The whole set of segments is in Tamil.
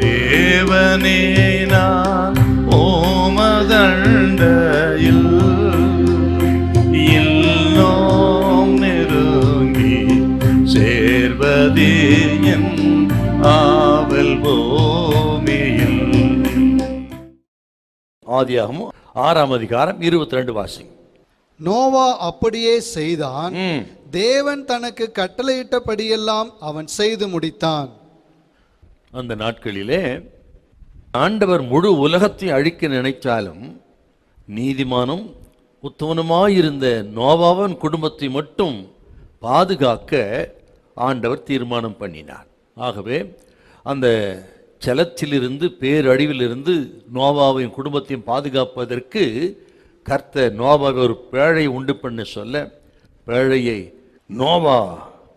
தேவனே நான் ஓமதண்டையில் இன்னும் நெருங்கி சேர்வதே என் ஆவல் பூமியில். ஆதியாகமம் 6ஆம் அதிகாரம் 22 வாசிங்க. நோவா அப்படியே செய்தான். தேவன் தனக்கு கட்டளையிட்டபடியெல்லாம் அவன் செய்து முடித்தான். அந்த நாட்களிலே ஆண்டவர் முழு உலகத்தை அழிக்க நினைத்தாலும் நீதிமானும் உத்தமனுமாயிருந்த நோவாவின் குடும்பத்தை மட்டும் பாதுகாக்க ஆண்டவர் தீர்மானம் பண்ணினார். ஆகவே அந்த ஜலத்திலிருந்து பேரழிவிலிருந்து நோவாவின் குடும்பத்தையும் பாதுகாப்பதற்கு கர்த்தர் நோவாவை ஒரு பேழை உண்டு பண்ண சொல்ல, பேழையை நோவா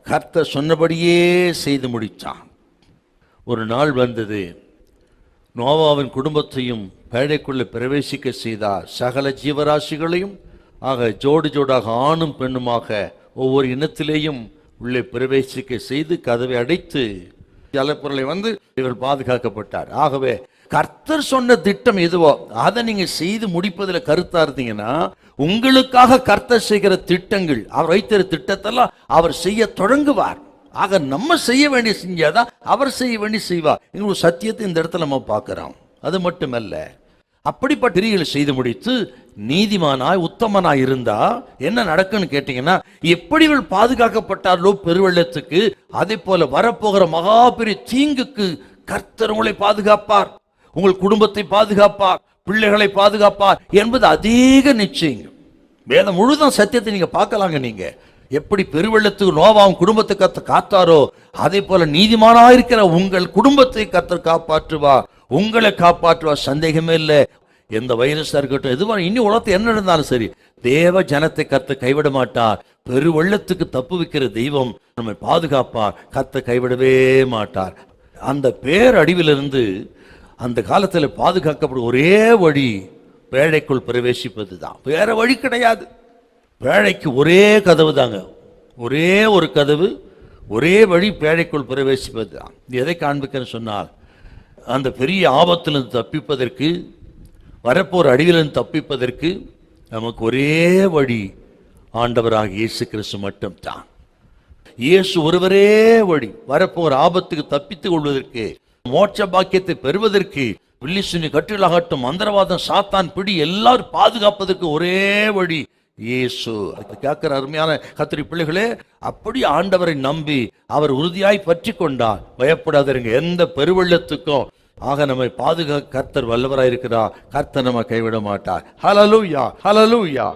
கர்த்தர் சொன்னபடியே செய்து முடித்தான். ஒரு நாள் வந்தது, நோவாவின் குடும்பத்தையும் பேழைக்குள்ளே பிரவேசிக்க செய்தார். சகல ஜீவராசிகளையும் ஆக ஜோடு ஜோடாக ஆணும் பெண்ணுமாக ஒவ்வொரு இனத்திலேயும் உள்ளே பிரவேசிக்க செய்து கதவை அடைத்து ஜலப்பொருளை வந்து இவர் பாதுகாக்கப்பட்டார். ஆகவே கர்த்தர் சொன்ன திட்டம் எதுவோ அதை நீங்க செய்து முடிப்பதில் கருத்தா இருந்தீங்கன்னா, உங்களுக்காக கர்த்தர் செய்கிற திட்டங்கள், அவர் வைத்திருக்கிற திட்டத்தெல்லாம் அவர் செய்ய தொடங்குவார். ஆக நம்ம செய்ய வேண்டிய செஞ்சாதான் அவர் செய்ய வேண்டிய செய்வார். எங்களுக்கு சத்தியத்தை இந்த இடத்துல நம்ம பார்க்கிறோம். அது மட்டுமல்ல, அப்படிப்பட்ட கிரியைகளை செய்து முடித்து நீதிமானாய் உத்தமனாய் இருந்தா என்ன நடக்குன்னு கேட்டீங்கன்னா, எப்படி இவள் பாதுகாக்கப்பட்டார்களோ பெருவெள்ளத்துக்கு, அதே போல வரப்போகிற மகா பெரிய தீங்குக்கு கர்த்தர் உங்களை பாதுகாப்பார், உங்கள் குடும்பத்தை பாதுகாப்பார், பிள்ளைகளை பாதுகாப்பார் என்பது அதிக நிச்சயம். வேதம் முழுதும் சத்தியத்தை நீங்க பார்க்கலாங்க. நீங்க எப்படி பெருவெள்ளத்துக்கு நோவாவும் குடும்பத்தை கர்த்தர் காத்தாரோ, அதே போல நீதிமானாயிருக்கிற உங்கள் குடும்பத்தை கர்த்தர் காப்பாற்றுவார், உங்களை காப்பாற்றுவார். சந்தேகமே இல்லை. எந்த வைரஸா இருக்கட்டும், எதுவாக இனி உலகத்தை என்ன நடந்தாலும் சரி, தேவ ஜனத்தை கர்த்தர் கைவிட மாட்டார். பெருவெள்ளத்துக்கு தப்பு வைக்கிற தெய்வம் நம்மை பாதுகாப்பார், கர்த்தர் கைவிடவே மாட்டார். அந்த பேரடிவிலிருந்து அந்த காலத்தில் பாதுகாக்கப்படும் ஒரே வழி பேழைக்குள் பிரவேசிப்பது தான். வேற வழி கிடையாது. பேழைக்கு ஒரே கதவு தாங்க, ஒரே ஒரு கதவு, ஒரே வழி பேழைக்குள் பிரவேசிப்பது தான். எதை காண்பிக்கன்னு சொன்னால், அந்த பெரிய ஆபத்திலிருந்து தப்பிப்பதற்கு, வரப்போர் அடிவிலிருந்து தப்பிப்பதற்கு நமக்கு ஒரே வழி ஆண்டவராக இயேசு கிறிஸ்து மட்டும்தான். இயேசு ஒருவரே வழி. வரப்போர் ஆபத்துக்கு தப்பித்துக் கொள்வதற்கு, மோட்ச பாக்கியத்தை பெறுவதற்கு, வில்லிசுனி கட்டிலாகட்டும், மந்திரவாதம், சாத்தான் பிடி எல்லாரும் பாதுகாப்பதற்கு ஒரே வழி இயேசு. கேட்கிற அருமையான கர்த்தருடைய பிள்ளைகளே, அப்படி ஆண்டவரை நம்பி அவர் உறுதியாய் பற்றி கொண்டார். பயப்படாதீங்க எந்த பெருவெள்ளத்துக்கும். ஆக நம்மை பாதுகாக்க கர்த்தர் வல்லவராயிருக்கிறார். கர்த்தர் நம்ம கைவிட மாட்டார். ஹல்லேலூயா, ஹல்லேலூயா.